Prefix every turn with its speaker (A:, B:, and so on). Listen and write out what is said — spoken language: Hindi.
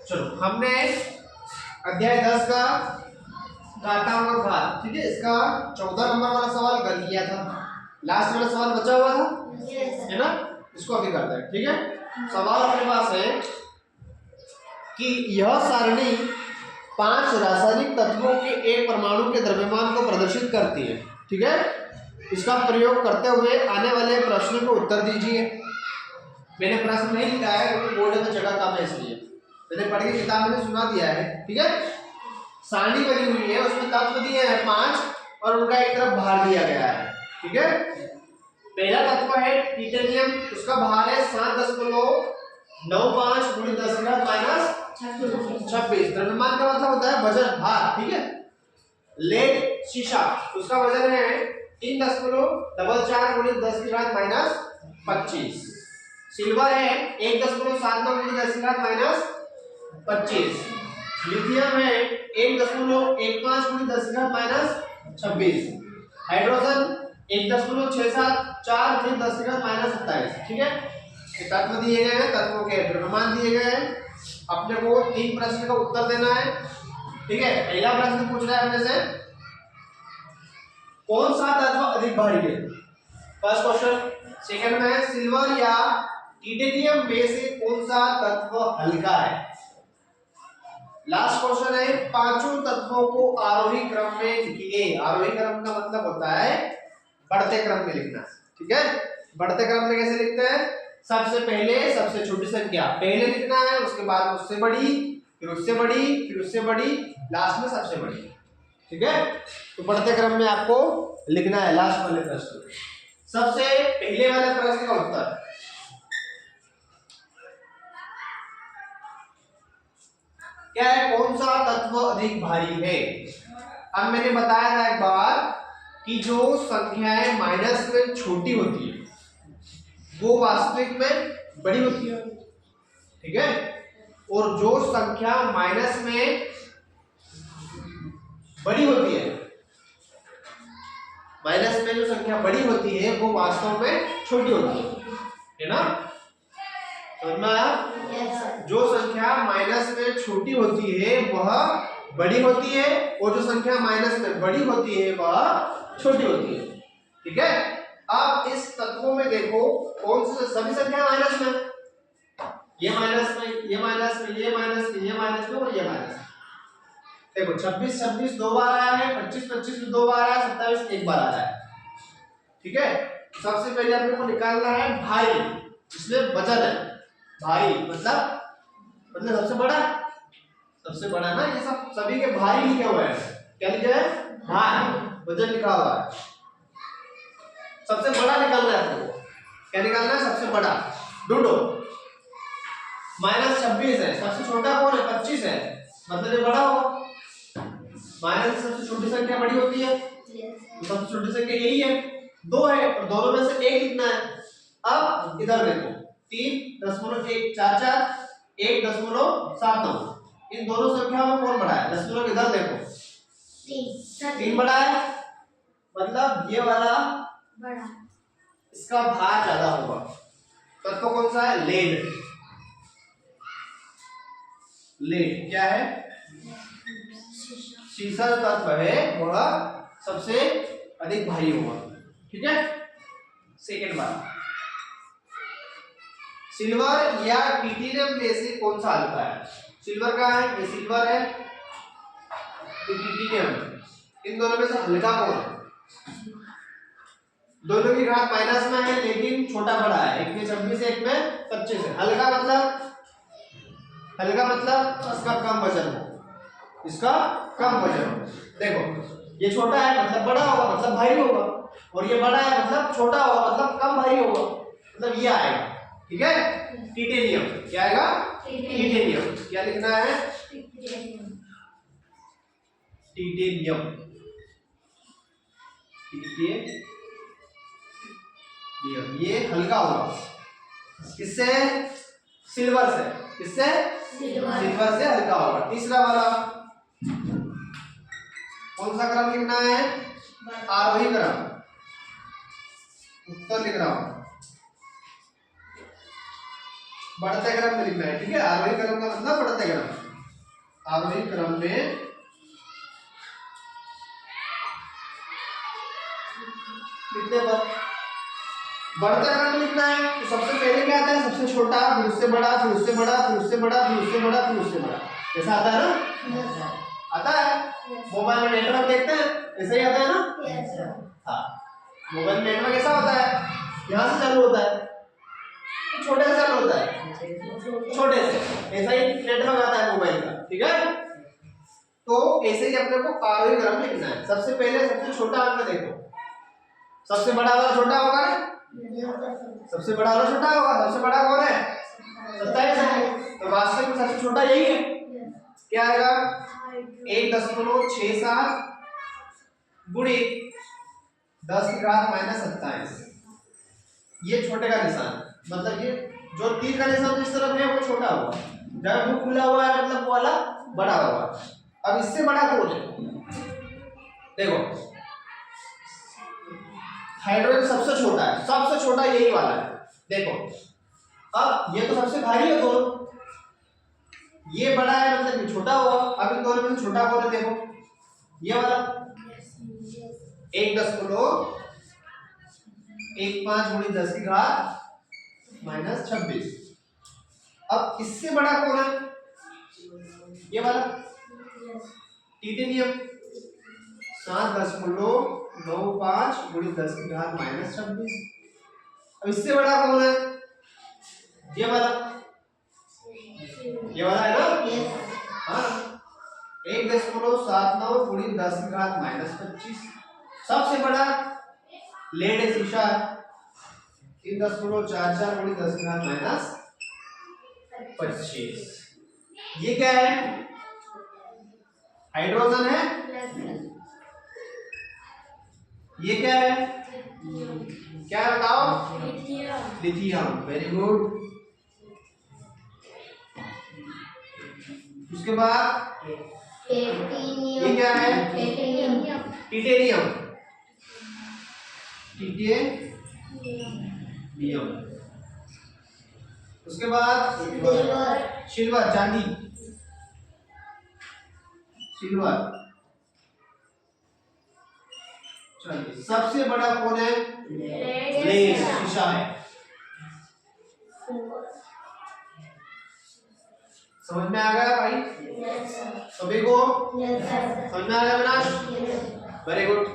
A: चलो हमने अध्याय 10 का घातांक और घात, ठीक है, इसका 14 नंबर वाला सवाल कर लिया था। लास्ट वाला सवाल बचा हुआ था, है ना, इसको अभी करते हैं। ठीक है, सवाल अपने पास है कि यह सारणी 5 रासायनिक तत्वों के एक परमाणु के द्रव्यमान को प्रदर्शित करती है। ठीक है, इसका प्रयोग करते हुए आने वाले प्रश्न को उत्तर दीजिए। मैंने प्रश्न नहीं लिखा है क्योंकि बोर्ड में जगह कम है, इसलिए मैंने पढ़ के किताब में सुना दिया है। ठीक है, सारणी बनी हुई है, उसमें तत्व दिए हैं 5 और उनका एक तरफ भार दिया गया है। ठीक है, पहला तत्व है टिटेनियम, उसका भार है 7.95 गुणित 10⁻⁻26। द्रव्यमान का मतलब होता है वजन, भार। ठीक है, लेड शीशा, उसका वजन है 3.44 गुणित 10⁻⁻25। सिल्वर है 1.79 गुणित 10⁻⁻25। लिथियम है 1.15 गुणित 10⁻⁻26। हाइड्रोजन 1.674 गुणित 10⁻⁻27। ठीक है, ये तत्व दिए गए हैं, तत्वों के द्रव्यमान दिए गए हैं। अपने को 3 प्रश्न का उत्तर देना है। ठीक है, पहला प्रश्न पूछ रहा है अपने से कौन सा तत्व अधिक भारी है, फर्स्ट क्वेश्चन। सेकंड में है सिल्वर या टिटेनियम में से कौन सा तत्व हल्का है। लास्ट क्वेश्चन है पांचों तत्वों को आरोही क्रम में लिखिए। आरोही क्रम का मतलब होता है बढ़ते क्रम में लिखना। ठीक है, बढ़ते क्रम में कैसे लिखते हैं, सबसे पहले सबसे छोटी संख्या पहले लिखना है, उसके बाद उससे बड़ी, फिर उससे बड़ी, फिर उससे बड़ी, लास्ट में सबसे बड़ी। ठीक है, तो बढ़ते क्रम में आपको लिखना है लास्ट वाले प्रश्न। सबसे पहले वाले प्रश्न का उत्तर क्या है, कौन सा तत्व अधिक भारी है। अब मैंने बताया था एक बार कि जो संख्याएं माइनस में छोटी होती है वो वास्तविक में बड़ी होती है। ठीक है, और जो संख्या माइनस में बड़ी होती है, माइनस में जो संख्या बड़ी होती है वो वास्तव में छोटी होती है ना। समझ में आया? जो संख्या माइनस में छोटी होती है वह बड़ी होती है और जो संख्या माइनस में बड़ी होती है वह छोटी होती है। ठीक है, अब इस तत्वों में देखो कौन सी सभी संख्या माइनस में, ये माइनस में, ये माइनस में, ये माइनस में, ये माइनस में और ये माइनस में। देखो 26 26 दो बार आया है, 25 25 में दो बार आया, 27 एक बार आया है। ठीक है, सबसे पहले अपने को निकालना है भारी, इसमें वजन है। भारी मतलब सबसे बड़ा, सबसे बड़ा ना, ये सब सभी के भारी लिखे हुए हैं। क्या लिखे हैं, भार, वजन लिखा हुआ है। सबसे बड़ा निकालना है आपको, क्या निकालना है, सबसे बड़ा। ढूंढो, -26 है, सबसे छोटा कौन है, 25 है, मतलब ये बड़ा होगा। माइनस सबसे छोटी संख्या बड़ी होती है, तो सबसे छोटी संख्या यही है, 2 है, और दोनों में से एक लिखना है। अब इधर देखो 3.144 1.79, इन दोनों संख्याओं में कौन बड़ा है, दशमलव इधर देखो 3 बड़ा है, मतलब ये वाला बड़ा, इसका भार ज्यादा होगा। तत्व कौन सा है, लेड। लेड क्या है, शीशा तत्व है वह सबसे अधिक भारी होगा। ठीक है, सेकेंड बार सिल्वर या टिटेनियम में से कौन सा हल्का है। सिल्वर का है, ये सिल्वर है, ये टिटेनियम, इन दोनों में से हल्का कौन है। दोनों की घात माइनस में है लेकिन छोटा बड़ा है, एक में 26 है, एक में 25 है। हल्का मतलब इसका कम वजन हो, इसका कम वजन हो। देखो ये छोटा है मतलब बड़ा होगा, मतलब भारी होगा, और ये बड़ा है मतलब छोटा होगा, मतलब कम भारी होगा, मतलब ये आएगा। ठीक है, टिटेनियम क्या आएगा, टिटेनियम। क्या लिखना है, टिटेनियम। ये हल्का होगा, किससे, सिल्वर से, किससे, सिल्वर से हल्का होगा। तीसरा वाला कौन सा क्रम लिखना है, आरोही क्रम, उत्तर लिख रहा हूं। बढ़ते क्रम में लिखना है, ठीक है। आरोही क्रम का मतलब बढ़ते क्रम। आरोही क्रम में लिखने पर बढ़ते क्रम में लिखना है तो सबसे पहले क्या आता है, सबसे छोटा, फिर उससे बड़ा, फिर उससे बड़ा, फिर उससे बड़ा, फिर उससे बड़ा, फिर उससे बड़ा। कैसा आता है ना? आता है। मोबाइल में नेटवर्क देखते हैं, ऐसा ही आता है ना? हाँ, मोबाइल में नेटवर्क कैसा होता है, यहाँ से चालू होता है, छोटे से चालू होता है, छोटे से, ऐसा ही नेटवर्क आता है मोबाइल का, ठीक है। तो ऐसे ही अपने को आरोही क्रम लिखना है। सबसे पहले सबसे छोटा अंक देखो, सबसे बड़ा वाला छोटा होगा ना, सबसे बड़ा वाला छोटा होगा, सबसे बड़ा कौन है, 27 है। तो वास्तविक में सबसे छोटा यही है, क्या आएगा, 1.67 गुणे 10 की घात -27। ये छोटे का निशान, मतलब ये जो तीर का निशान इस तरफ है वो छोटा होगा, जब मुंह खुला हुआ है मतलब वो वाला बड़ा होगा। अब इससे बड़ा कौन है, देखो हाइड्रोजन सबसे छोटा है, सबसे छोटा यही वाला है। देखो अब ये तो सबसे भारी है दोनों, ये बड़ा है मतलब ये छोटा होगा। अब इन दोनों में से छोटा कौन है, देखो ये वाला 1.15 गुणी 10 की घात -26। अब इससे बड़ा कौन है, ये वाला टिटेनियम 7.95 गुणी 10 की घात -26। अब इससे बड़ा कौन है, ये वाला, ये वाला है ना, हाँ 1.79 गुणी 10 की घात -25। सबसे बड़ा लेड शीशा 3.44 गुणी 10 की घात -25। ये क्या है, हाइड्रोजन है। ये क्या है, क्या है बताओ, लिथियम। Very good. उसके बाद ये क्या है, टिटेनियम। टिटेनियम। उसके बाद सिल्वर, चांदी, सिल्वर। चलिए सबसे बड़ा कौन है, लेड शीशा है। समझ में आ गया भाई सभी को? समझ में आ गया विनाश? Very good.